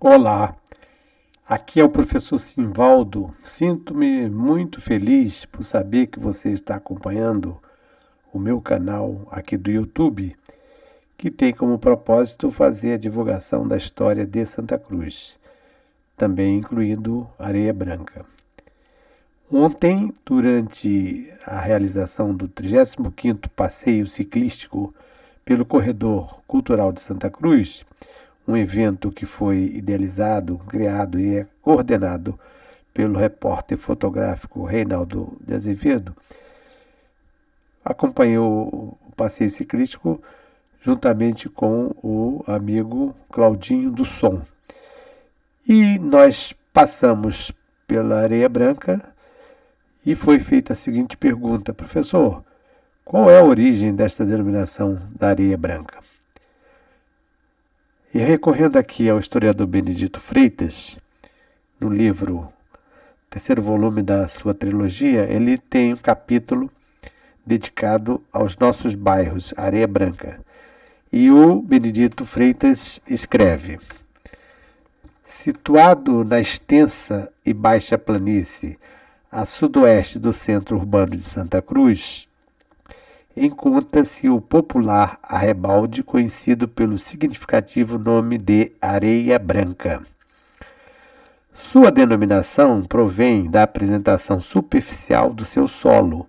Olá, aqui é o professor Simvaldo. Sinto-me muito feliz por saber que você está acompanhando o meu canal aqui do YouTube, que tem como propósito fazer a divulgação da história de Santa Cruz, também incluindo Areia Branca. Ontem, durante a realização do 35º Passeio Ciclístico pelo Corredor Cultural de Santa Cruz, um evento que foi idealizado, criado e é coordenado pelo repórter fotográfico Reinaldo de Azevedo, acompanhou o passeio ciclístico juntamente com o amigo Claudinho do Som. E nós passamos pela Areia Branca e foi feita a seguinte pergunta: professor, qual é a origem desta denominação da Areia Branca? E recorrendo aqui ao historiador Benedito Freitas, no livro, terceiro volume da sua trilogia, ele tem um capítulo dedicado aos nossos bairros, Areia Branca. E o Benedito Freitas escreve: situado na extensa e baixa planície a sudoeste do centro urbano de Santa Cruz, encontra-se o popular arrabalde conhecido pelo significativo nome de Areia Branca. Sua denominação provém da apresentação superficial do seu solo,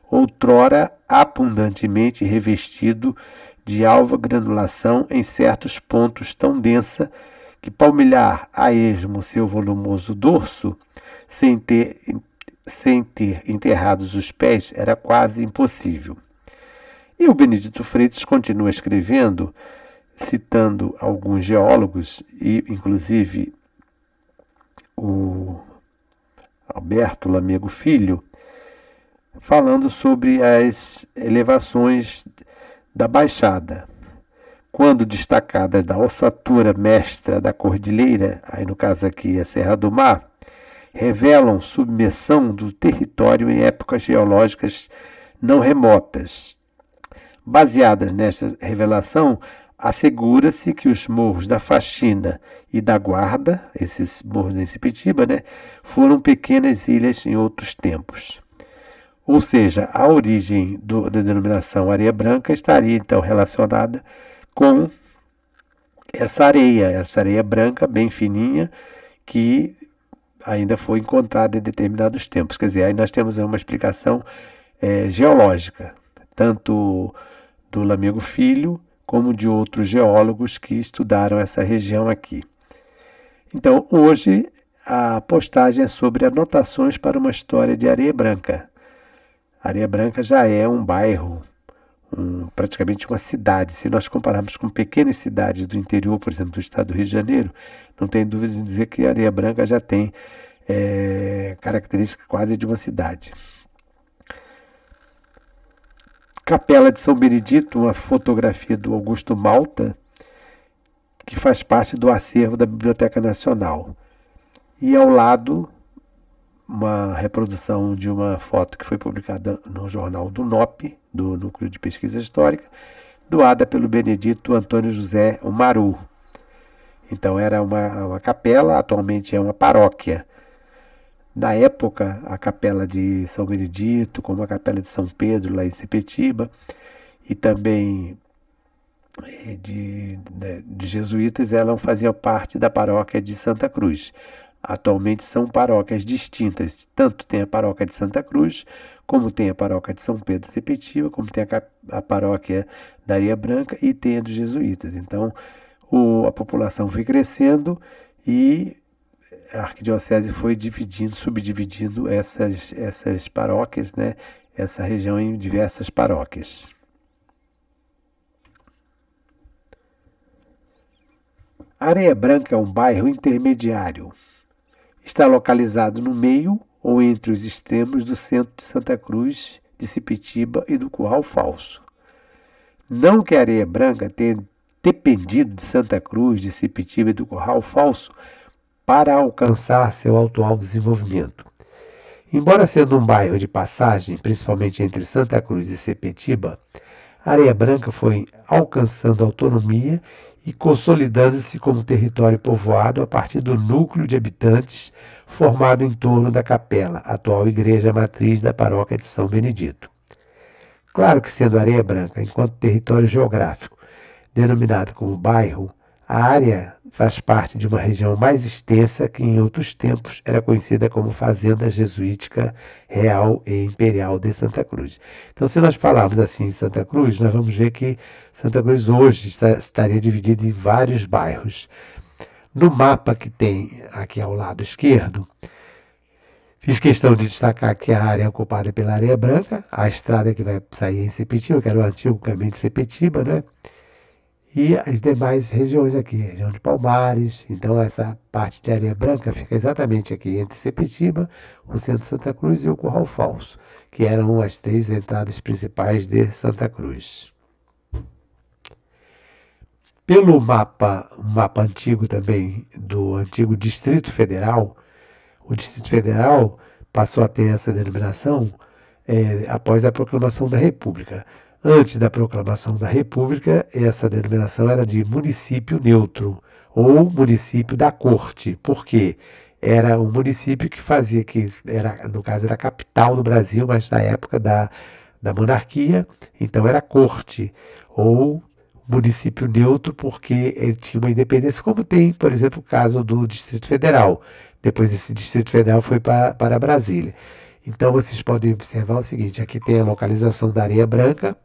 outrora abundantemente revestido de alva granulação em certos pontos tão densa que palmilhar a esmo seu volumoso dorso, sem ter enterrados os pés, era quase impossível. E o Benedito Freitas continua escrevendo, citando alguns geólogos, e inclusive o Alberto Lamego Filho, falando sobre as elevações da Baixada, quando destacadas da ossatura mestra da cordilheira, aí no caso aqui a Serra do Mar, revelam submersão do território em épocas geológicas não remotas. Baseadas nesta revelação, assegura-se que os morros da Faxina e da Guarda, esses morros da Sepetiba, foram pequenas ilhas em outros tempos. Ou seja, a origem da denominação Areia Branca estaria então relacionada com essa areia branca bem fininha que ainda foi encontrada em determinados tempos. Quer dizer, aí nós temos uma explicação geológica, tanto do Lamego Filho, como de outros geólogos que estudaram essa região aqui. Então, hoje, a postagem é sobre anotações para uma história de Areia Branca. Areia Branca já é um bairro, praticamente uma cidade. Se nós compararmos com pequenas cidades do interior, por exemplo, do estado do Rio de Janeiro, não tem dúvida de dizer que Areia Branca já tem característica quase de uma cidade. Capela de São Benedito, uma fotografia do Augusto Malta, que faz parte do acervo da Biblioteca Nacional. E ao lado, uma reprodução de uma foto que foi publicada no jornal do NOP, do Núcleo de Pesquisa Histórica, doada pelo Benedito Antônio José Maru. Então era uma capela, atualmente é uma paróquia. Na época, a capela de São Benedito, como a capela de São Pedro, lá em Sepetiba, e também de jesuítas, elas faziam parte da paróquia de Santa Cruz. Atualmente são paróquias distintas, tanto tem a paróquia de Santa Cruz, como tem a paróquia de São Pedro Sepetiba, como tem a paróquia da Areia Branca e tem a dos jesuítas. Então, a população foi crescendo e a arquidiocese foi subdividindo essas paróquias, essa região em diversas paróquias. Areia Branca é um bairro intermediário. Está localizado no meio ou entre os extremos do centro de Santa Cruz, de Sepetiba e do Curral Falso. Não que a Areia Branca tenha dependido de Santa Cruz, de Sepetiba e do Curral Falso para alcançar seu atual desenvolvimento. Embora sendo um bairro de passagem, principalmente entre Santa Cruz e Sepetiba, Areia Branca foi alcançando autonomia e consolidando-se como território povoado a partir do núcleo de habitantes formado em torno da capela, atual igreja matriz da paróquia de São Benedito. Claro que, sendo Areia Branca, enquanto território geográfico, denominado como bairro, a área faz parte de uma região mais extensa que em outros tempos era conhecida como Fazenda Jesuítica Real e Imperial de Santa Cruz. Então, se nós falarmos assim em Santa Cruz, nós vamos ver que Santa Cruz hoje estaria dividida em vários bairros. No mapa que tem aqui ao lado esquerdo, fiz questão de destacar que a área é ocupada pela Areia Branca, a estrada que vai sair em Sepetiba, que era o antigo caminho de Sepetiba, né? E as demais regiões aqui, região de Palmares. Então essa parte de Areia Branca fica exatamente aqui entre Sepetiba, o centro de Santa Cruz e o Curral Falso, que eram as 3 entradas principais de Santa Cruz. Pelo mapa, um mapa antigo também, do antigo Distrito Federal, o Distrito Federal passou a ter essa denominação após a proclamação da República. Antes da proclamação da República, essa denominação era de município neutro ou município da corte. Por quê? Era um município que fazia, no caso era a capital do Brasil, mas na época da monarquia, então era corte ou município neutro, porque ele tinha uma independência, como tem, por exemplo, o caso do Distrito Federal. Depois esse Distrito Federal foi para Brasília. Então vocês podem observar o seguinte: aqui tem a localização da Areia Branca,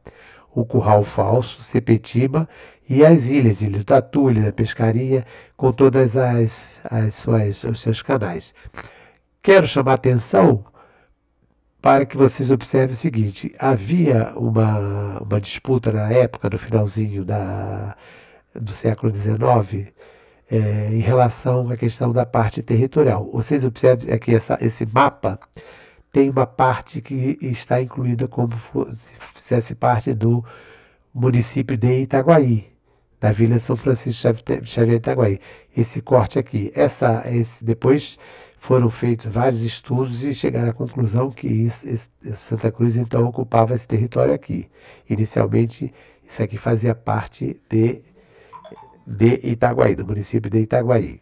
o Curral Falso, Sepetiba e as ilhas, Ilha do Tatu, Ilha da Pescaria, com todas os seus canais. Quero chamar a atenção para que vocês observem o seguinte: havia uma disputa na época, no finalzinho do século XIX, em relação à questão da parte territorial. Vocês observem que esse mapa tem uma parte que está incluída como se fizesse parte do município de Itaguaí, da Vila São Francisco Xavier Itaguaí. Esse corte aqui, depois foram feitos vários estudos e chegaram à conclusão que Santa Cruz então ocupava esse território aqui. Inicialmente, isso aqui fazia parte de Itaguaí, do município de Itaguaí.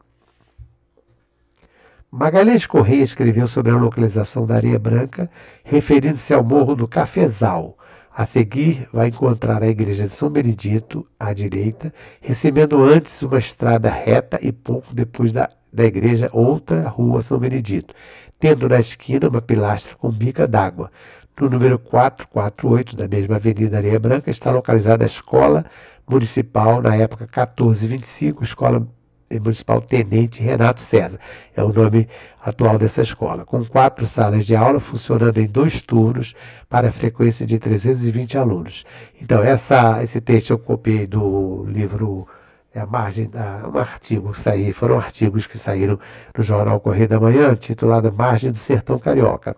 Magalhães Correia escreveu sobre a localização da Areia Branca, referindo-se ao Morro do Cafezal. A seguir, vai encontrar a igreja de São Benedito, à direita, recebendo antes uma estrada reta e pouco depois da igreja outra rua São Benedito, tendo na esquina uma pilastra com bica d'água. No número 448 da mesma Avenida Areia Branca está localizada a Escola Municipal, na época 1425, Escola Municipal Tenente Renato César, é o nome atual dessa escola, com 4 salas de aula funcionando em 2 turnos para a frequência de 320 alunos. Então, esse texto eu copiei do livro A Margem, foram artigos que saíram no jornal Correio da Manhã, titulado Margem do Sertão Carioca.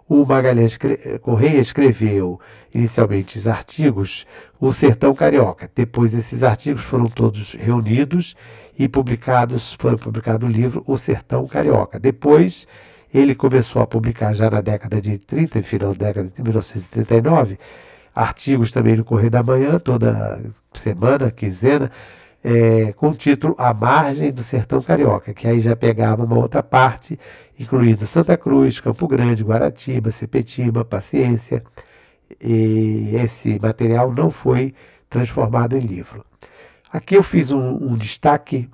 O Magalhães Correia escreveu inicialmente os artigos O Sertão Carioca. Depois esses artigos foram todos reunidos e foi publicado o livro O Sertão Carioca. Depois ele começou a publicar já na década de 30, final da década de 1939, artigos também no Correio da Manhã, toda semana, quinzena, com o título A Margem do Sertão Carioca, que aí já pegava uma outra parte, incluindo Santa Cruz, Campo Grande, Guaratiba, Sepetiba, Paciência. E esse material não foi transformado em livro. Aqui eu fiz um destaque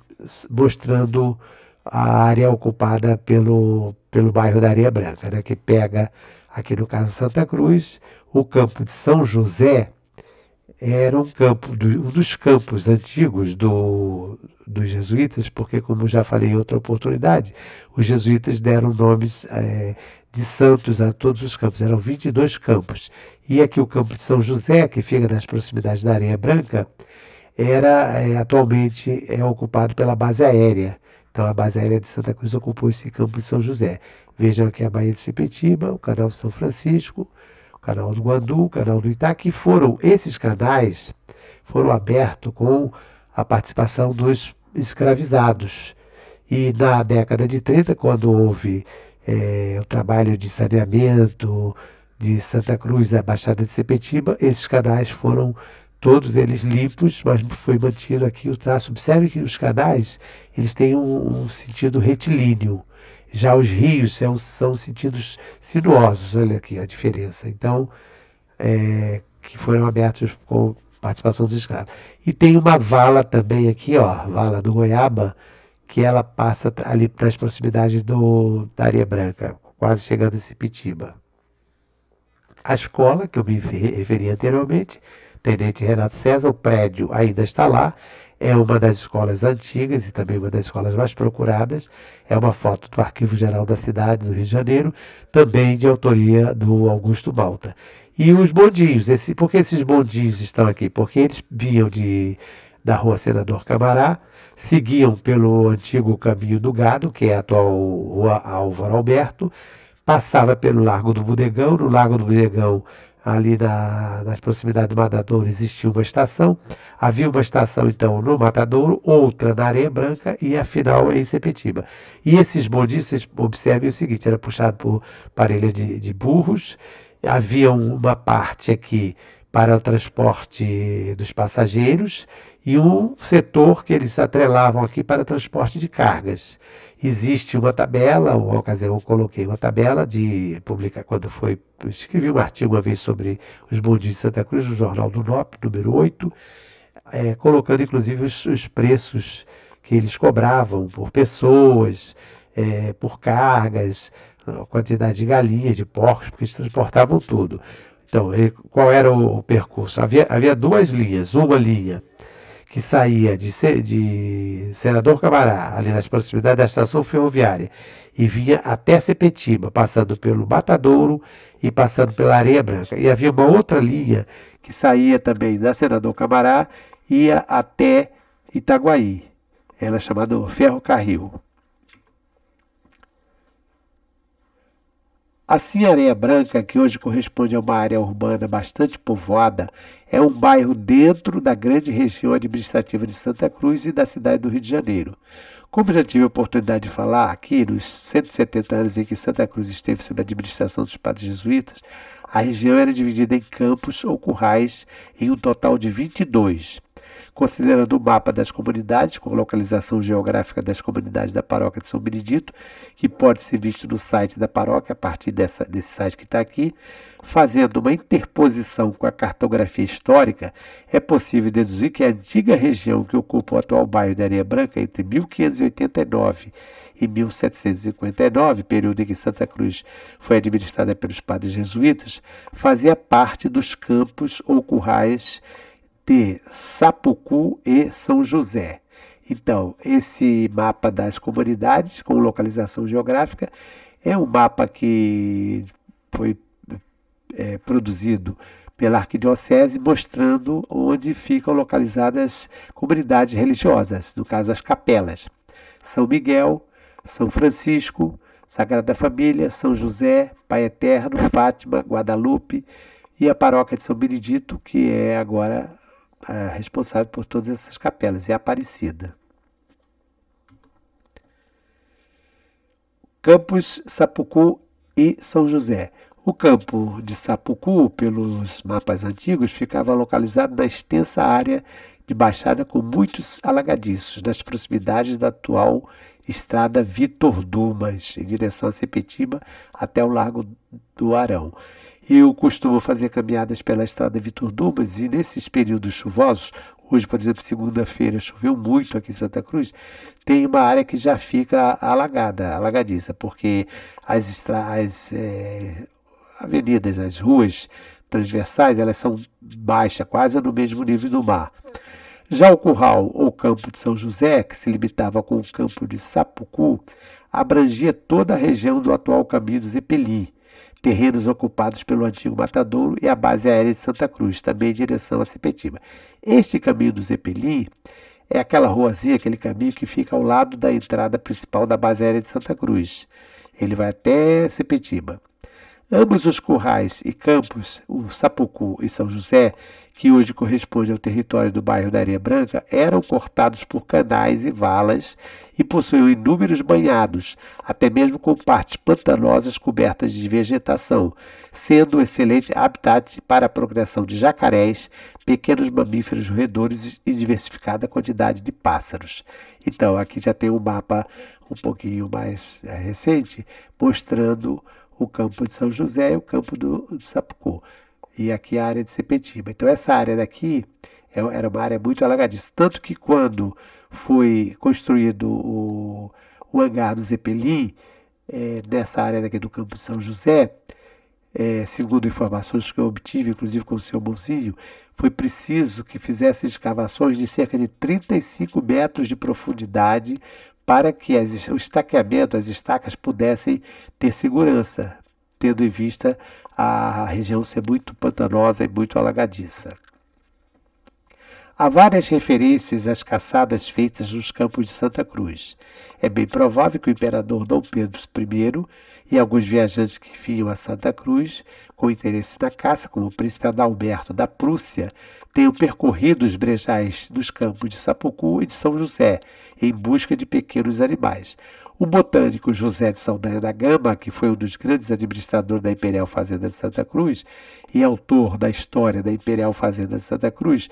mostrando a área ocupada pelo bairro da Areia Branca, né, que pega, aqui no caso Santa Cruz, o campo de São José. Era um dos campos antigos dos jesuítas, porque, como já falei em outra oportunidade, os jesuítas deram nomes de santos a todos os campos. Eram 22 campos. E aqui o campo de São José, que fica nas proximidades da Areia Branca, atualmente é ocupado pela base aérea. Então a base aérea de Santa Cruz ocupou esse campo de São José. Vejam aqui a Baía de Sepetiba, o canal São Francisco, o canal do Guandu, o canal do Itá, que esses canais foram abertos com a participação dos escravizados. E na década de 30, quando houve o trabalho de saneamento de Santa Cruz, a Baixada de Sepetiba, esses canais foram todos eles limpos, mas foi mantido aqui o traço. Observe que os canais eles têm um sentido retilíneo, já os rios são sentidos sinuosos, olha aqui a diferença. Então, que foram abertos com participação dos escravos. E tem uma vala também aqui, ó, vala do Goiaba, que ela passa ali para as proximidades da Areia Branca, quase chegando a Sepetiba. A escola, que eu me referi anteriormente, Tenente Renato César, o prédio ainda está lá, é uma das escolas antigas e também uma das escolas mais procuradas, é uma foto do Arquivo Geral da cidade do Rio de Janeiro, também de autoria do Augusto Malta. E os bondinhos, por que esses bondinhos estão aqui? Porque eles vinham da Rua Senador Camará, seguiam pelo antigo caminho do Gado, que é a atual Rua Álvaro Alberto, passava pelo Largo do Bodegão. No Largo do Bodegão, ali nas proximidades do Matadouro, existia uma estação. Havia uma estação, então, no Matadouro, outra na Areia Branca e a final em Sepetiba. E esses bondinhos, vocês observem o seguinte, era puxado por parelha de burros. Havia uma parte aqui para o transporte dos passageiros e um setor que eles atrelavam aqui para transporte de cargas. Existe uma tabela, uma ocasião eu coloquei uma tabela de publicar, escrevi um artigo uma vez sobre os bondinhos de Santa Cruz, no Jornal do NOP, número 8, colocando inclusive os preços que eles cobravam por pessoas, por cargas, a quantidade de galinhas, de porcos, porque eles transportavam tudo. Então, qual era o percurso? Havia duas linhas, uma linha que saía de Senador Camará, ali nas proximidades da estação ferroviária, e vinha até Sepetiba, passando pelo Matadouro e passando pela Areia Branca. E havia uma outra linha que saía também da Senador Camará e ia até Itaguaí. Ela é chamada Ferrocarril. Assim, Areia Branca, que hoje corresponde a uma área urbana bastante povoada, é um bairro dentro da grande região administrativa de Santa Cruz e da cidade do Rio de Janeiro. Como já tive a oportunidade de falar aqui, nos 170 anos em que Santa Cruz esteve sob a administração dos padres jesuítas, a região era dividida em campos ou currais em um total de 22. Considerando o mapa das comunidades, com localização geográfica das comunidades da paróquia de São Benedito, que pode ser visto no site da paróquia, a partir desse site que está aqui, fazendo uma interposição com a cartografia histórica, é possível deduzir que a antiga região que ocupa o atual bairro de Areia Branca, entre 1589 e 1759, período em que Santa Cruz foi administrada pelos padres jesuítas, fazia parte dos campos ou currais de Sapucu e São José. Então, esse mapa das comunidades com localização geográfica é um mapa que foi produzido pela Arquidiocese, mostrando onde ficam localizadas comunidades religiosas, no caso as capelas. São Miguel, São Francisco, Sagrada Família, São José, Pai Eterno, Fátima, Guadalupe e a paróquia de São Benedito, que é agora responsável por todas essas capelas, é Aparecida. Campos, Sapucu e São José. O campo de Sapucu, pelos mapas antigos, ficava localizado na extensa área de baixada com muitos alagadiços, nas proximidades da atual estrada Vitor Dumas, em direção a Sepetiba, até o Largo do Arão. Eu costumo fazer caminhadas pela estrada Vitor Dumas e nesses períodos chuvosos, hoje, por exemplo, segunda-feira, choveu muito aqui em Santa Cruz, tem uma área que já fica alagadiça, porque as avenidas, as ruas transversais, elas são baixas, quase no mesmo nível do mar. Já o curral ou campo de São José, que se limitava com o campo de Sapucu, abrangia toda a região do atual caminho do Zepeli, terrenos ocupados pelo antigo Matadouro e a base aérea de Santa Cruz, também em direção a Sepetiba. Este caminho do Zeppelin é aquela ruazinha, aquele caminho que fica ao lado da entrada principal da base aérea de Santa Cruz. Ele vai até Sepetiba. Ambos os currais e campos, o Sapucu e São José, que hoje corresponde ao território do bairro da Areia Branca, eram cortados por canais e valas e possuiu inúmeros banhados, até mesmo com partes pantanosas cobertas de vegetação, sendo um excelente habitat para a procriação de jacarés, pequenos mamíferos roedores e diversificada quantidade de pássaros. Então, aqui já tem um mapa um pouquinho mais recente, mostrando o campo de São José e o campo do Sapucu. E aqui a área de Sepetiba. Então, essa área daqui era uma área muito alagadiça. Tanto que quando foi construído o hangar do Zeppelin, nessa área daqui do campo de São José, segundo informações que eu obtive, inclusive com o seu Bonzinho, foi preciso que fizesse escavações de cerca de 35 metros de profundidade para que o estaqueamento, as estacas pudessem ter segurança, tendo em vista a região ser muito pantanosa e muito alagadiça. Há várias referências às caçadas feitas nos campos de Santa Cruz. É bem provável que o imperador Dom Pedro I e alguns viajantes que vinham a Santa Cruz com interesse na caça, como o príncipe Adalberto da Prússia, tenham percorrido os brejais dos campos de Sapucu e de São José, em busca de pequenos animais. O botânico José de Saldanha da Gama, que foi um dos grandes administradores da Imperial Fazenda de Santa Cruz e autor da história da Imperial Fazenda de Santa Cruz,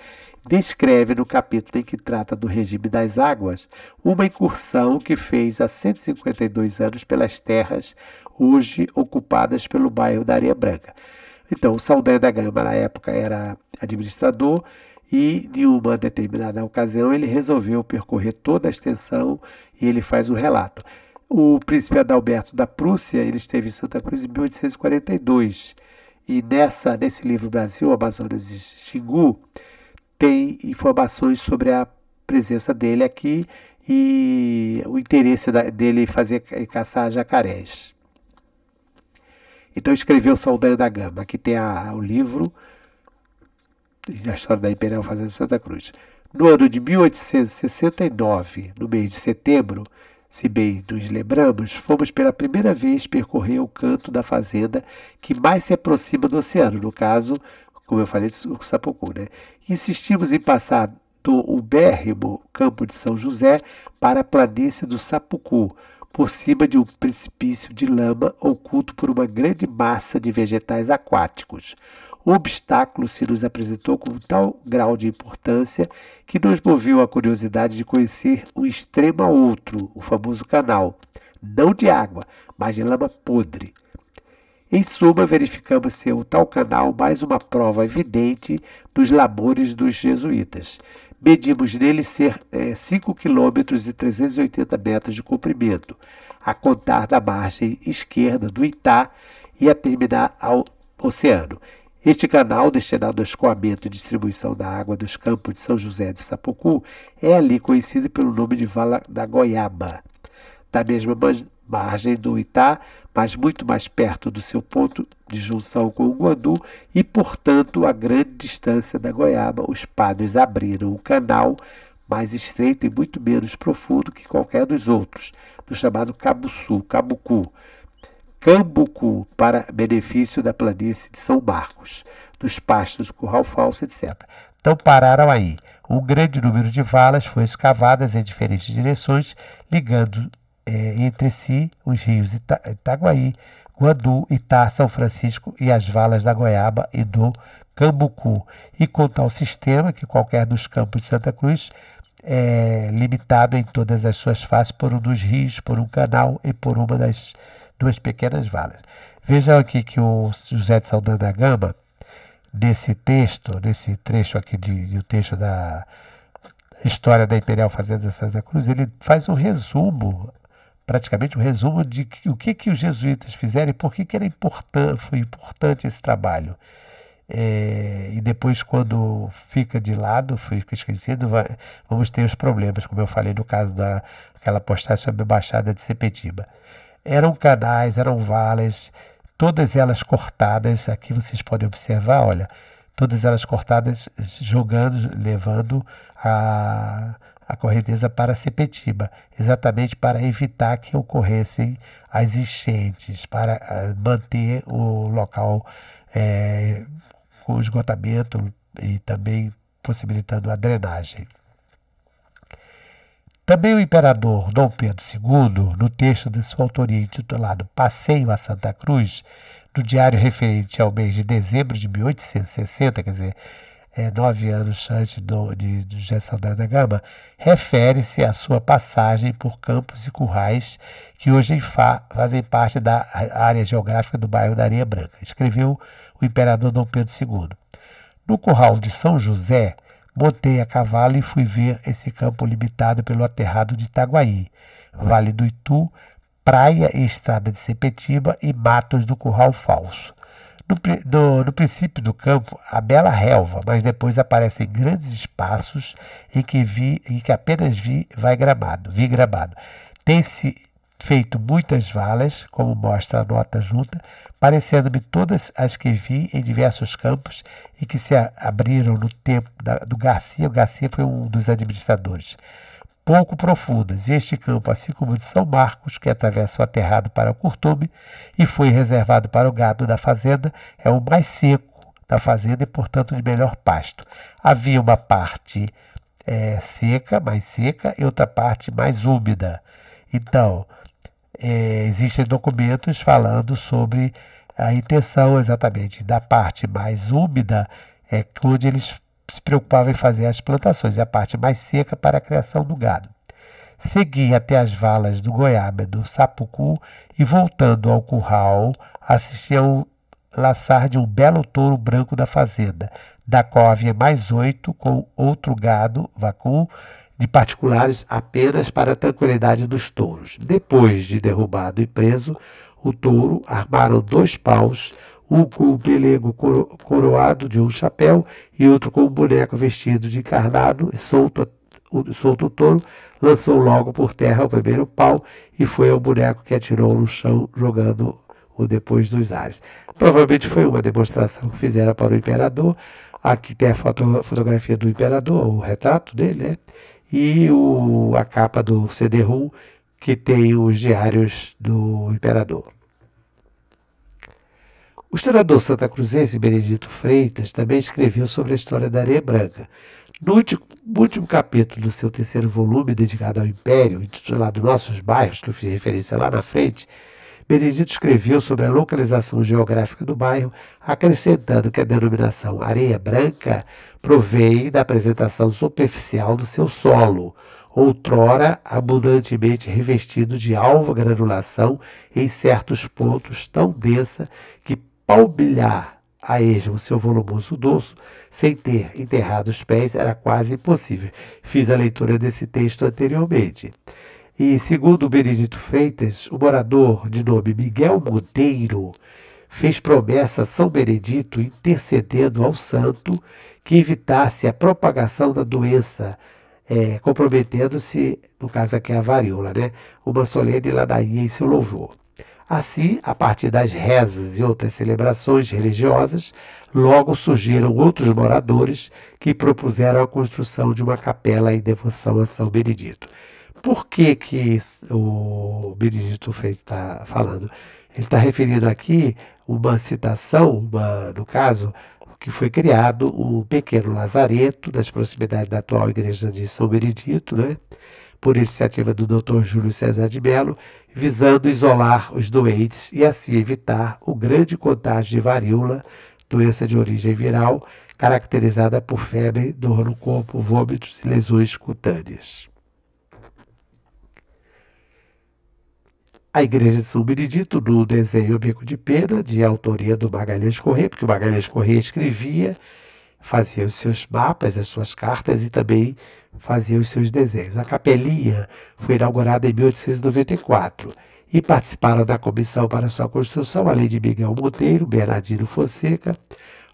descreve no capítulo em que trata do regime das águas uma incursão que fez há 152 anos pelas terras hoje ocupadas pelo bairro da Areia Branca. Então, o Saldanha da Gama, na época, era administrador e, em uma determinada ocasião, ele resolveu percorrer toda a extensão e ele faz um relato. O príncipe Adalberto da Prússia, ele esteve em Santa Cruz em 1842 e nesse livro Brasil, Amazonas e Xingu, tem informações sobre a presença dele aqui e o interesse dele em fazer caçar jacarés. Então escreveu Saldanha da Gama. Aqui tem o livro, a história da Imperial Fazenda de Santa Cruz. No ano de 1869, no mês de setembro, se bem nos lembramos, fomos pela primeira vez percorrer o canto da fazenda que mais se aproxima do oceano, no caso, como eu falei, o Sapucu, né? Insistimos em passar do ubérrimo campo de São José para a planície do Sapucu, por cima de um precipício de lama oculto por uma grande massa de vegetais aquáticos. O obstáculo se nos apresentou com tal grau de importância que nos moveu a curiosidade de conhecer um extremo ao outro, o famoso canal, não de água, mas de lama podre. Em suma, verificamos ser o tal canal mais uma prova evidente dos labores dos jesuítas. Medimos nele ser 5 quilômetros e 380 metros de comprimento, a contar da margem esquerda do Itá e a terminar ao oceano. Este canal, destinado ao escoamento e distribuição da água dos campos de São José de Sapucu, é ali conhecido pelo nome de Vala da Goiaba. Da mesma margem do Itá, mas muito mais perto do seu ponto de junção com o Guandu e, portanto, a grande distância da Goiaba, os padres abriram o canal mais estreito e muito menos profundo que qualquer dos outros, do chamado Cambucu, para benefício da planície de São Marcos, dos pastos do Curral Falso, etc. Então pararam aí. Um grande número de valas foi escavadas em diferentes direções, ligando entre si os rios Itaguaí, Guandu, Itá, São Francisco e as valas da Goiaba e do Cambucu, e com tal sistema que qualquer dos campos de Santa Cruz é limitado em todas as suas faces por um dos rios, por um canal e por uma das duas pequenas valas. Vejam aqui que o José de Saldanha da Gama, nesse trecho aqui do texto da História da Imperial Fazenda de Santa Cruz, ele faz um resumo, praticamente um resumo de o que os jesuítas fizeram e por que foi importante esse trabalho. E depois, quando fica de lado, fica esquecido, vamos ter os problemas, como eu falei no caso daquela postagem sobre a Baixada de Sepetiba. Eram canais, eram valas, todas elas cortadas, aqui vocês podem observar, olha, todas elas cortadas, levando a correnteza para Sepetiba, exatamente para evitar que ocorressem as enchentes, para manter o local com esgotamento e também possibilitando a drenagem. Também o imperador Dom Pedro II, no texto de sua autoria intitulado Passeio a Santa Cruz, no diário referente ao mês de dezembro de 1860, quer dizer, 9 anos antes de José Saldanha da Gama, refere-se à sua passagem por campos e currais que hoje fazem parte da área geográfica do bairro da Areia Branca. Escreveu o imperador Dom Pedro II. No curral de São José, montei a cavalo e fui ver esse campo limitado pelo aterrado de Itaguaí, Vale do Itu, praia e estrada de Sepetiba e matos do Curral Falso. No princípio do campo, a bela relva, mas depois aparecem grandes espaços em que apenas vi gramado. Tem-se feito muitas valas, como mostra a nota junta, parecendo-me todas as que vi em diversos campos e que se abriram no tempo do Garcia. O Garcia foi um dos administradores. Pouco profundas, e este campo, assim como o de São Marcos, que atravessa o aterrado para o curtume e foi reservado para o gado da fazenda, é o mais seco da fazenda e, portanto, de melhor pasto. Havia uma parte mais seca, e outra parte mais úmida. Então, existem documentos falando sobre a intenção exatamente da parte mais úmida, onde eles se preocupavam em fazer as plantações, e a parte mais seca para a criação do gado. Segui até as valas do Goiaba do Sapucu e, voltando ao curral, assisti ao laçar de um belo touro branco da fazenda, da qual havia mais 8 com outro gado, vacum, de particulares apenas para a tranquilidade dos touros. Depois de derrubado e preso, o touro armaram 2 paus, um com um pelego coroado de um chapéu e outro com um boneco vestido de encarnado, solto o touro, lançou logo por terra o primeiro pau e foi ao boneco que atirou no chão, jogando-o depois dos ares. Provavelmente foi uma demonstração que fizeram para o imperador. Aqui tem a fotografia do imperador, o retrato dele, né? E a capa do CD-ROM, que tem os diários do imperador. O historiador santacruzense Benedito Freitas também escreveu sobre a história da Areia Branca. No último capítulo do seu 3º volume, dedicado ao Império, intitulado Nossos Bairros, que eu fiz referência lá na frente, Benedito escreveu sobre a localização geográfica do bairro, acrescentando que a denominação Areia Branca provém da apresentação superficial do seu solo, outrora abundantemente revestido de alva granulação em certos pontos tão densa que palmilhar a esmo seu volumoso dorso, sem ter enterrado os pés, era quase impossível. Fiz a leitura desse texto anteriormente. E, segundo Benedito Freitas, o morador de nome Miguel Monteiro fez promessa a São Benedito, intercedendo ao santo, que evitasse a propagação da doença, comprometendo-se, no caso aqui a varíola, né? Uma solene ladainha em seu louvor. Assim, a partir das rezas e outras celebrações religiosas, logo surgiram outros moradores que propuseram a construção de uma capela em devoção a São Benedito. Por que o Benedito Freitas está falando? Ele está referindo aqui uma citação, no caso, que foi criado um pequeno lazareto nas proximidades da atual igreja de São Benedito, né? Por iniciativa do Dr. Júlio César de Mello, visando isolar os doentes e assim evitar o grande contágio de varíola, doença de origem viral, caracterizada por febre, dor no corpo, vômitos e lesões cutâneas. A igreja de São Benedito, no desenho Bico de Pena, de autoria do Magalhães Corrêa, porque o Magalhães Corrêa escrevia, fazia os seus mapas, as suas cartas e também fazia os seus desenhos. A capelinha foi inaugurada em 1894 e participaram da comissão para sua construção, além de Miguel Monteiro, Bernardino Fonseca,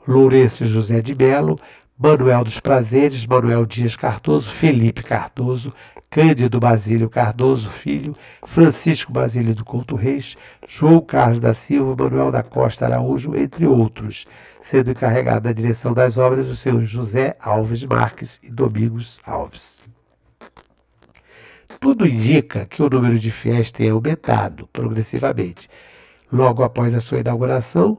Lourenço José de Mello, Manuel dos Prazeres, Manuel Dias Cardoso, Felipe Cardoso, Cândido Basílio Cardoso Filho, Francisco Basílio do Couto Reis, João Carlos da Silva, Manuel da Costa Araújo, entre outros, sendo encarregado da direção das obras o senhor José Alves Marques e Domingos Alves. Tudo indica que o número de fiéis tenha aumentado progressivamente. Logo após a sua inauguração,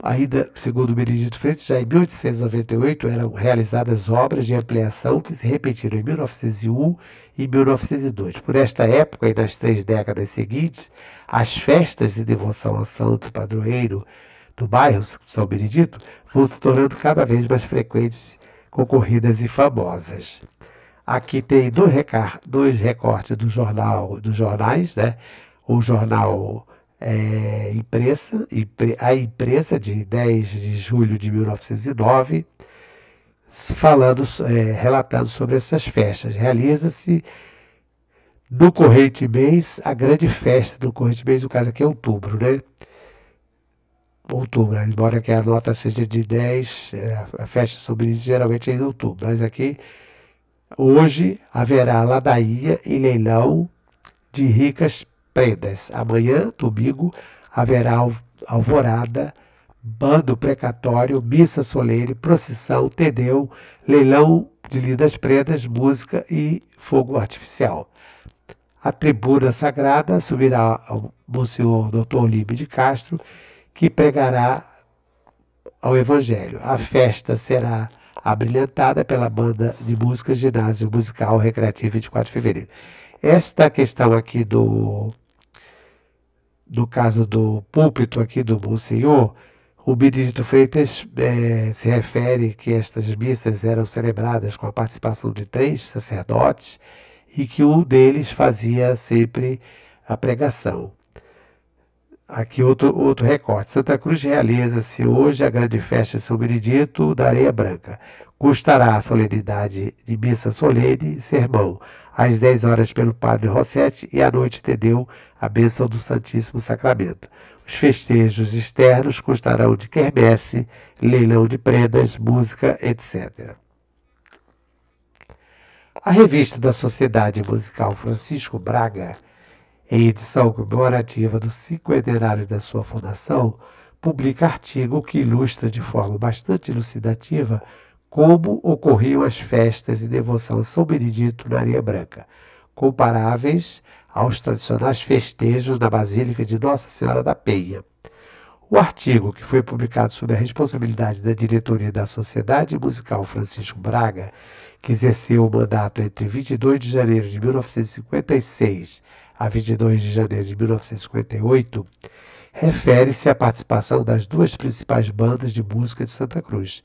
Ainda segundo Benedito Freitas, já em 1898 eram realizadas obras de ampliação que se repetiram em 1901 e 1902. Por esta época e nas 3 décadas seguintes, as festas de devoção ao santo padroeiro do bairro São Benedito vão se tornando cada vez mais frequentes, concorridas e famosas. Aqui tem dois recortes dos jornais, né? O jornal a imprensa de 10 de julho de 1909, relatando sobre essas festas. Realiza-se no corrente mês a grande festa do corrente mês, no caso aqui é outubro, né? Outubro, embora que a nota seja de 10, a festa sobre geralmente é em outubro, mas aqui hoje haverá ladainha e leilão de ricas prendas. Amanhã, domingo, haverá alvorada, bando precatório, missa solene, procissão, tedeu, leilão de lindas prendas, música e fogo artificial. A tribuna sagrada subirá ao Monsenhor Dr. Líbio de Castro, que pregará ao Evangelho. A festa será abrilhantada pela banda de música Ginásio Musical Recreativo 24 de Fevereiro. Esta questão aqui do caso do púlpito aqui do Monsenhor, o Benedito Freitas se refere que estas missas eram celebradas com a participação de 3 sacerdotes e que um deles fazia sempre a pregação. Aqui outro recorte. Santa Cruz realiza-se hoje a grande festa de São Benedito da Areia Branca. Custará a solenidade de missa solene e sermão, às 10 horas pelo padre Rossetti e à noite tedeu a bênção do Santíssimo Sacramento. Os festejos externos constarão de quermesse, leilão de prendas, música, etc. A revista da Sociedade Musical Francisco Braga, em edição comemorativa do 50º da sua fundação, publica artigo que ilustra de forma bastante elucidativa como ocorriam as festas de devoção a São Benedito na Areia Branca, comparáveis aos tradicionais festejos na Basílica de Nossa Senhora da Penha. O artigo, que foi publicado sob a responsabilidade da diretoria da Sociedade Musical Francisco Braga, que exerceu o mandato entre 22 de janeiro de 1956 a 22 de janeiro de 1958, refere-se à participação das duas principais bandas de música de Santa Cruz,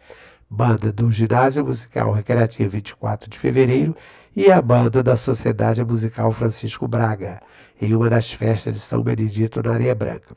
banda do Ginásio Musical Recreativo 24 de Fevereiro e a banda da Sociedade Musical Francisco Braga, em uma das festas de São Benedito na Areia Branca.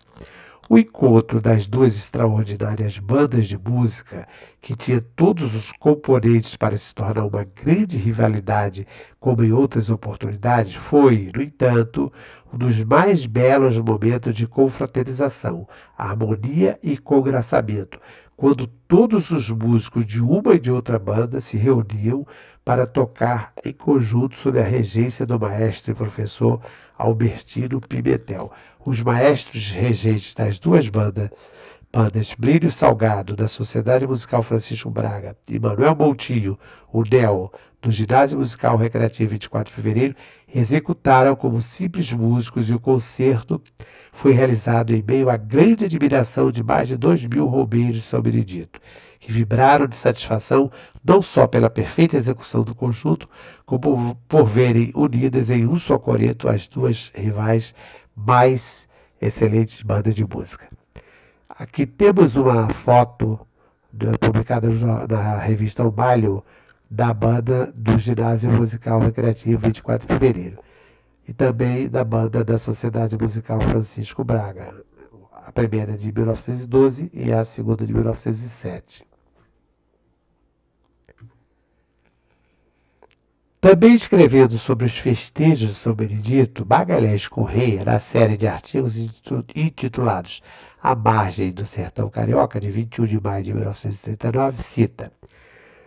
O encontro das duas extraordinárias bandas de música, que tinha todos os componentes para se tornar uma grande rivalidade, como em outras oportunidades, foi, no entanto, um dos mais belos momentos de confraternização, harmonia e congraçamento, quando todos os músicos de uma e de outra banda se reuniam para tocar em conjunto sob a regência do maestro e professor Albertino Pimentel. Os maestros regentes das duas bandas Plínio Salgado, da Sociedade Musical Francisco Braga, e Manuel Moutinho, o Nel, do Ginásio Musical Recreativo 24 de Fevereiro, executaram como simples músicos e o concerto foi realizado em meio à grande admiração de mais de 2.000 romeiros de São Benedito, que vibraram de satisfação não só pela perfeita execução do conjunto, como por verem unidas em um só coreto as duas rivais mais excelentes bandas de música. Aqui temos uma foto publicada na revista O Malho da banda do Ginásio Musical Recreativo 24 de Fevereiro e também da banda da Sociedade Musical Francisco Braga, a primeira de 1912 e a segunda de 1907. Também escrevendo sobre os festejos de São Benedito, Magalhães Correia, na série de artigos intitulados A Margem do Sertão Carioca, de 21 de maio de 1939, cita: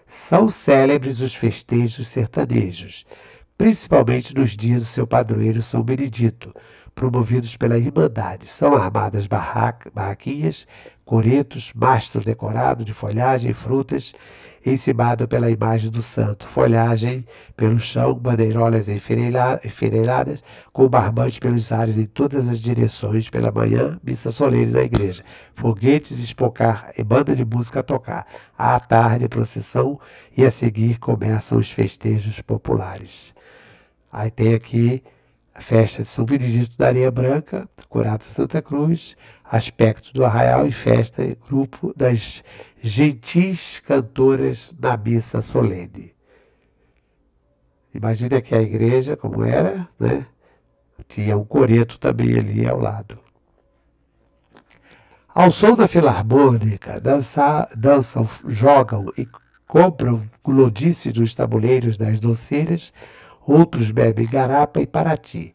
são célebres os festejos sertanejos, principalmente nos dias do seu padroeiro São Benedito, promovidos pela Irmandade. São armadas barraquinhas, coretos, mastro decorado de folhagem e frutas, encimado pela imagem do santo, folhagem pelo chão, bandeirolas enfileiradas, com barbante pelos ares em todas as direções, pela manhã, missa solene na igreja, foguetes, espocar e banda de música a tocar. À tarde, procissão, e a seguir começam os festejos populares. Aí tem aqui a festa de São Benedito da Areia Branca, Curata Santa Cruz, aspecto do arraial e festa e grupo das gentis cantoras na missa solene. Imagina que a igreja, como era, né? Tinha um coreto também ali ao lado. Ao som da filarmônica, dançam, jogam e compram glodice nos tabuleiros das doceiras, outros bebem garapa e parati,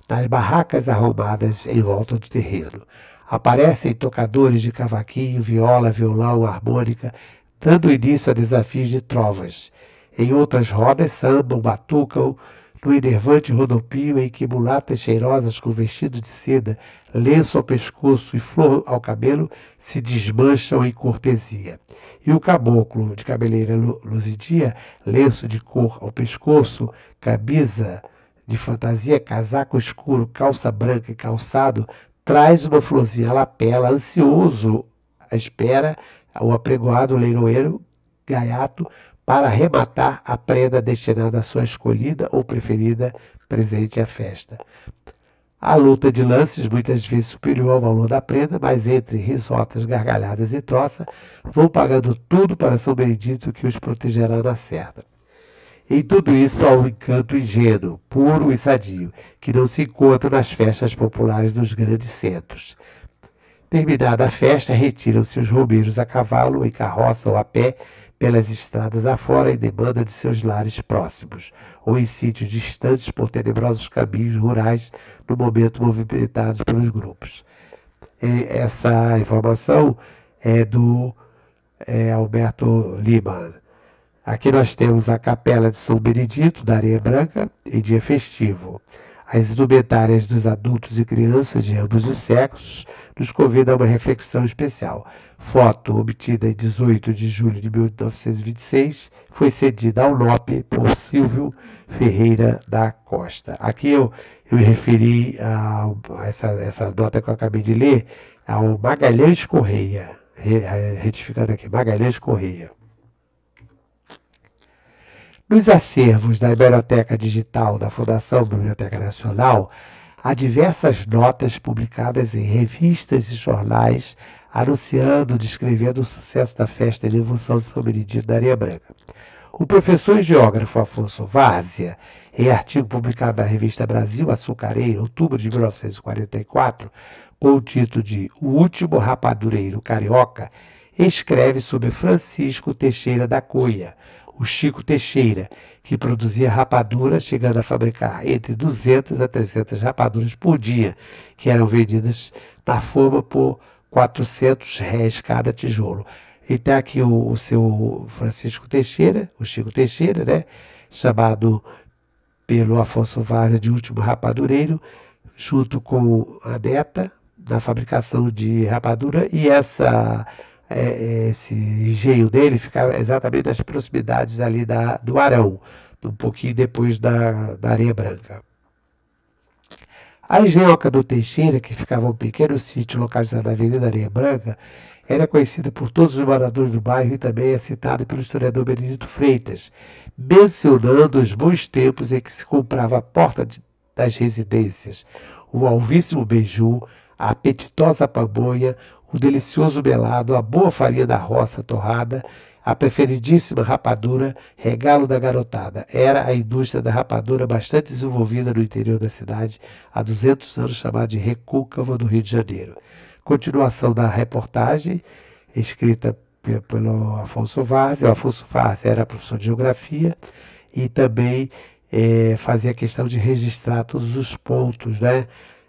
nas barracas arrumadas em volta do terreno. Aparecem tocadores de cavaquinho, viola, violão, harmônica, dando início a desafios de trovas. Em outras rodas sambam, batucam, no enervante rodopio em que mulatas cheirosas com vestido de seda, lenço ao pescoço e flor ao cabelo se desmancham em cortesia. E o caboclo de cabeleira luzidia, lenço de cor ao pescoço, camisa de fantasia, casaco escuro, calça branca e calçado, traz uma florzinha à lapela, ansioso à espera, o apregoado leiloeiro gaiato, para arrematar a prenda destinada à sua escolhida ou preferida presente à festa. A luta de lances, muitas vezes superior ao valor da prenda, mas entre risotas, gargalhadas e troça, vão pagando tudo para São Benedito que os protegerá na certa. Em tudo isso há um encanto ingênuo, puro e sadio, que não se encontra nas festas populares dos grandes centros. Terminada a festa, retiram-se os romeiros a cavalo, em carroça ou a pé, pelas estradas afora em demanda de seus lares próximos, ou em sítios distantes por tenebrosos caminhos rurais, no momento movimentados pelos grupos. Essa informação é do Alberto Lima. Aqui nós temos a Capela de São Benedito, da Areia Branca, em dia festivo. As indumentárias dos adultos e crianças de ambos os sexos nos convidam a uma reflexão especial. Foto obtida em 18 de julho de 1926, foi cedida ao NOP por Silvio Ferreira da Costa. Aqui eu me referi a essa nota que eu acabei de ler, ao Magalhães Correia, retificando aqui, Magalhães Correia. Nos acervos da Biblioteca Digital da Fundação Biblioteca Nacional, há diversas notas publicadas em revistas e jornais anunciando, descrevendo o sucesso da festa de devoção de São Benedito da Areia Branca. O professor e geógrafo Afonso Várzea, em artigo publicado na revista Brasil Açucareiro, outubro de 1944, com o título de O Último Rapadureiro Carioca, escreve sobre Francisco Teixeira da Cunha, o Chico Teixeira, que produzia rapadura, chegando a fabricar entre 200 a 300 rapaduras por dia, que eram vendidas na forma por R$ 400 cada tijolo. E tem aqui o seu Francisco Teixeira, o Chico Teixeira, né, chamado pelo Afonso Várzea de Último Rapadureiro, junto com a neta, na fabricação de rapadura, e esse engenho dele ficava exatamente nas proximidades ali do Arão, um pouquinho depois da Areia Branca. A engenhoca do Teixeira, que ficava em um pequeno sítio localizado na Avenida Areia Branca, era conhecida por todos os moradores do bairro e também é citada pelo historiador Benedito Freitas, mencionando os bons tempos em que se comprava à porta das residências o alvíssimo beiju, a apetitosa pamonha, o delicioso melado, a boa farinha da roça torrada, a preferidíssima rapadura, regalo da garotada. Era a indústria da rapadura bastante desenvolvida no interior da cidade, há 200 anos, chamada de Recôncavo, do Rio de Janeiro. Continuação da reportagem, escrita pelo Afonso Várzea. O Afonso Várzea era professor de geografia e também fazia questão de registrar todos os pontos, né?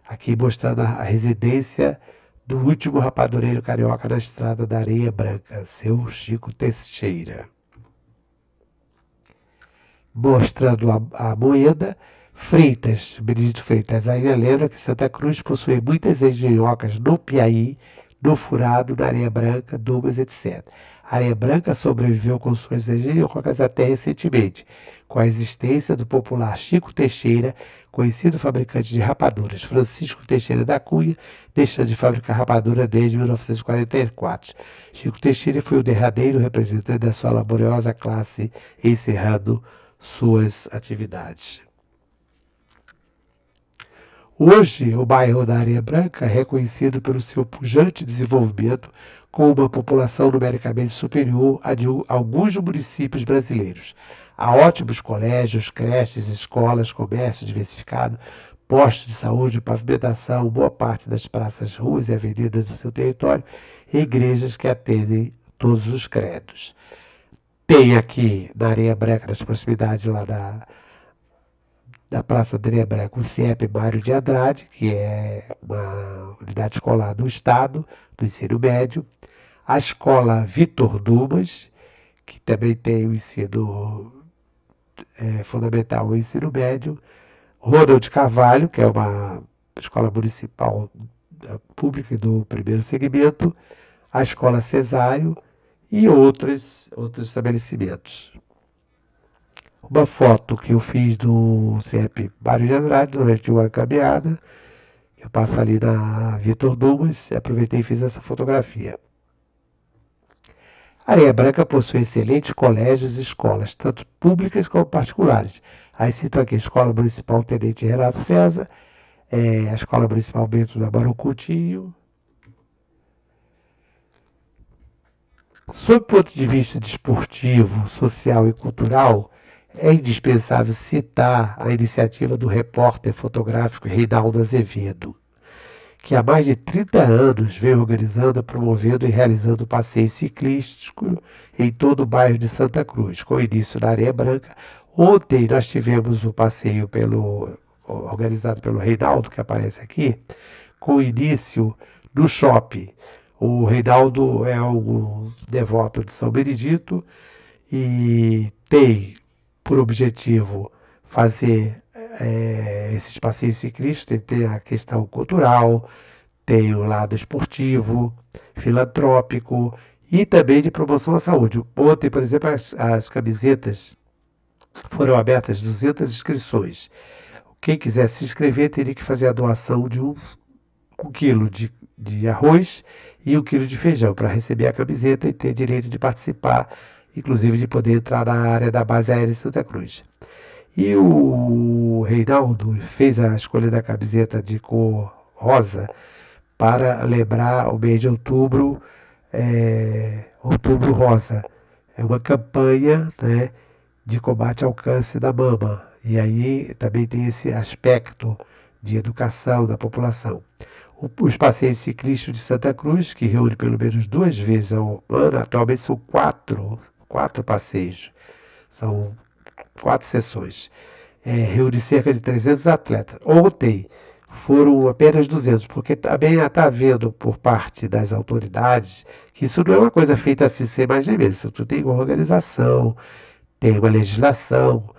Aqui mostrando a residência do último rapadureiro carioca na estrada da Areia Branca, seu Chico Teixeira. Mostrando a moeda, Benedito Freitas ainda lembra que Santa Cruz possui muitas engenhocas no Piauí, no Furado, na Areia Branca, Dumas, etc. A Areia Branca sobreviveu com suas engenhocas até recentemente, com a existência do popular Chico Teixeira, conhecido fabricante de rapaduras. Francisco Teixeira da Cunha, deixando de fabricar rapadura desde 1944. Chico Teixeira foi o derradeiro representante da sua laboriosa classe, encerrando suas atividades. Hoje, o bairro da Areia Branca é reconhecido pelo seu pujante desenvolvimento, com uma população numericamente superior à de alguns municípios brasileiros. Há ótimos colégios, creches, escolas, comércio diversificado, postos de saúde, pavimentação, boa parte das praças, ruas e avenidas do seu território e igrejas que atendem todos os credos. Tem aqui na Areia Branca, nas proximidades lá da Praça da Areia Branca, o CIEP Mário de Andrade, que é uma unidade escolar do Estado, do ensino médio, a Escola Vitor Dumas, que também tem o ensino fundamental e ensino médio, Ronald Carvalho, que é uma escola municipal pública do primeiro segmento, a Escola Cesário e outros estabelecimentos. Uma foto que eu fiz do CEP Mário de Andrade durante uma caminhada, eu passo ali na Vitor Dumas, aproveitei e fiz essa fotografia. Areia Branca possui excelentes colégios e escolas, tanto públicas como particulares. Aí cito aqui a Escola Municipal Tenente Renato César, a Escola Municipal Bento da Barão Coutinho. Sob o ponto de vista desportivo, social e cultural, é indispensável citar a iniciativa do repórter fotográfico Reinaldo Azevedo, que há mais de 30 anos vem organizando, promovendo e realizando passeios ciclísticos em todo o bairro de Santa Cruz, com início na Areia Branca. Ontem nós tivemos um passeio organizado pelo Reinaldo, que aparece aqui, com início no shopping. O Reinaldo é um devoto de São Benedito e tem por objetivo fazer esses passeios ciclistas. Tem a questão cultural, tem o lado esportivo, filantrópico e também de promoção à saúde. Ontem, por exemplo, as camisetas foram abertas 200 inscrições. Quem quiser se inscrever teria que fazer a doação de 1 quilo de arroz e 1 quilo de feijão para receber a camiseta e ter direito de participar, inclusive de poder entrar na área da base aérea de Santa Cruz. E o Reinaldo fez a escolha da camiseta de cor rosa para lembrar o mês de outubro, Outubro Rosa. É uma campanha, né, de combate ao câncer da mama. E aí também tem esse aspecto de educação da população. Os passeios ciclistas de Santa Cruz, que reúne pelo menos 2 vezes ao ano, atualmente são 4 passeios. São 4 sessões. Reúne cerca de 300 atletas. Ontem foram apenas 200, porque também está havendo por parte das autoridades que isso não é uma coisa feita assim sem mais nem menos. Isso tudo tem uma organização, tem uma legislação,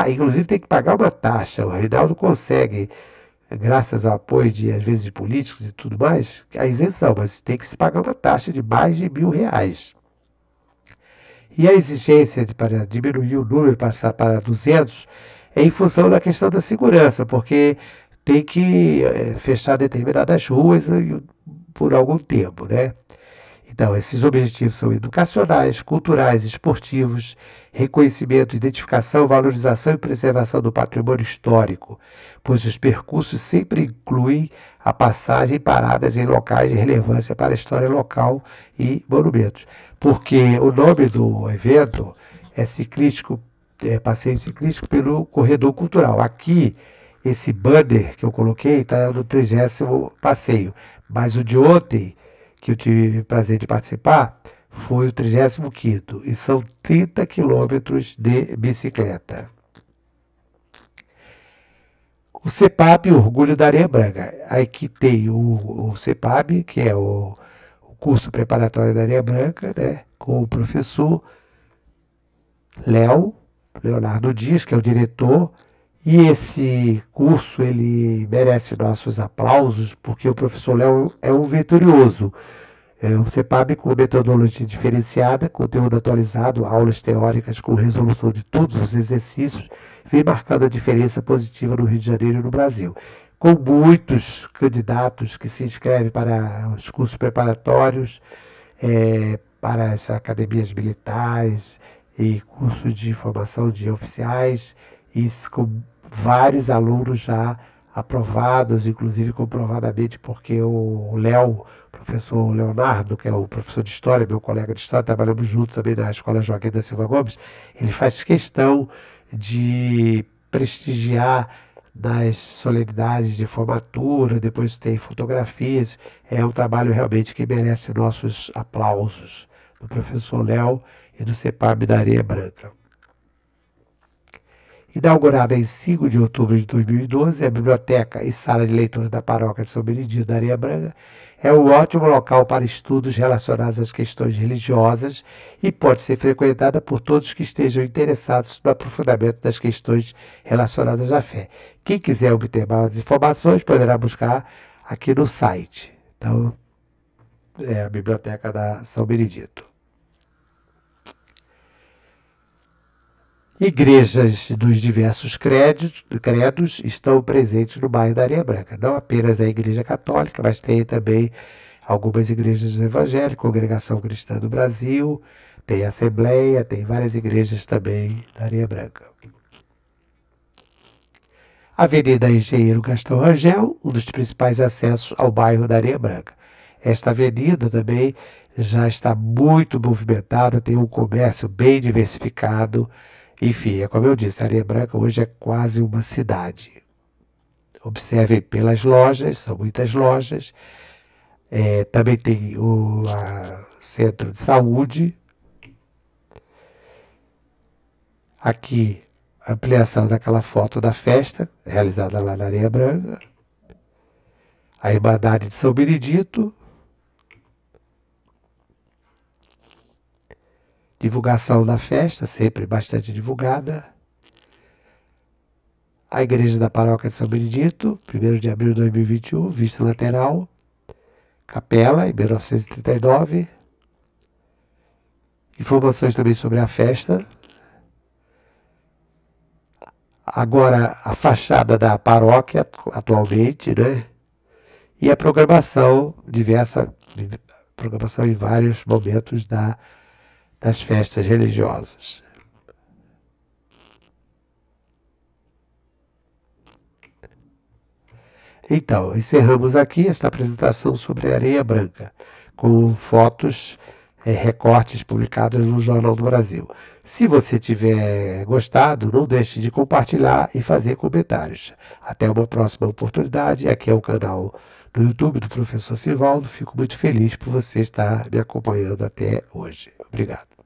inclusive tem que pagar uma taxa. O Reinaldo consegue, graças ao apoio às vezes de políticos e tudo mais, a isenção, mas tem que se pagar uma taxa de mais de R$1.000. E a exigência para diminuir o número, passar para 200, é em função da questão da segurança, porque tem que fechar determinadas ruas por algum tempo, né? Então, esses objetivos são educacionais, culturais, esportivos, reconhecimento, identificação, valorização e preservação do patrimônio histórico, pois os percursos sempre incluem a passagem e paradas em locais de relevância para a história local e monumentos. Porque o nome do evento é passeio ciclístico pelo corredor cultural. Aqui, esse banner que eu coloquei está no 30º passeio, mas o de ontem, que eu tive o prazer de participar, foi o 35º, e são 30 quilômetros de bicicleta. O CEPAB, Orgulho da Areia Branca. Aqui tem o CEPAB, que é o curso preparatório da Areia Branca, né, com o professor Leonardo Dias, que é o diretor, E esse curso ele merece nossos aplausos, porque o professor Léo é um vitorioso. É um CEPAB com metodologia diferenciada, conteúdo atualizado, aulas teóricas com resolução de todos os exercícios, vem marcando a diferença positiva no Rio de Janeiro e no Brasil. Com muitos candidatos que se inscrevem para os cursos preparatórios, para as academias militares e cursos de formação de oficiais, e com vários alunos já aprovados, inclusive comprovadamente, porque o Léo, professor Leonardo, que é o professor de História, meu colega de História, trabalhamos juntos também na Escola Joaquim da Silva Gomes, ele faz questão de prestigiar nas solenidades de formatura, depois tem fotografias, é um trabalho realmente que merece nossos aplausos, do professor Léo e do CEPAB da Areia Branca. Inaugurada em 5 de outubro de 2012, a biblioteca e sala de leitura da paróquia de São Benedito da Areia Branca é um ótimo local para estudos relacionados às questões religiosas e pode ser frequentada por todos que estejam interessados no aprofundamento das questões relacionadas à fé. Quem quiser obter mais informações poderá buscar aqui no site. Então, é a biblioteca da São Benedito. Igrejas dos diversos credos estão presentes no bairro da Areia Branca. Não apenas a Igreja Católica, mas tem também algumas igrejas evangélicas, Congregação Cristã do Brasil, tem Assembleia, tem várias igrejas também da Areia Branca. Avenida Engenheiro Gastão Rangel, um dos principais acessos ao bairro da Areia Branca. Esta avenida também já está muito movimentada, tem um comércio bem diversificado. Enfim, como eu disse, a Areia Branca hoje é quase uma cidade. Observem pelas lojas, são muitas lojas. Também tem o centro de saúde. Aqui, ampliação daquela foto da festa, realizada lá na Areia Branca. A Irmandade de São Benedito. Divulgação da festa, sempre bastante divulgada. A Igreja da Paróquia de São Benedito, 1º de abril de 2021, vista lateral. Capela, em 1939. Informações também sobre a festa. Agora, a fachada da paróquia, atualmente, né? E a programação diversa, programação em vários momentos das festas religiosas. Então, encerramos aqui esta apresentação sobre a Areia Branca, com fotos, recortes publicados no Jornal do Brasil. Se você tiver gostado, não deixe de compartilhar e fazer comentários. Até uma próxima oportunidade. Aqui é o canal do YouTube do Professor Sivaldo. Fico muito feliz por você estar me acompanhando até hoje. Obrigado.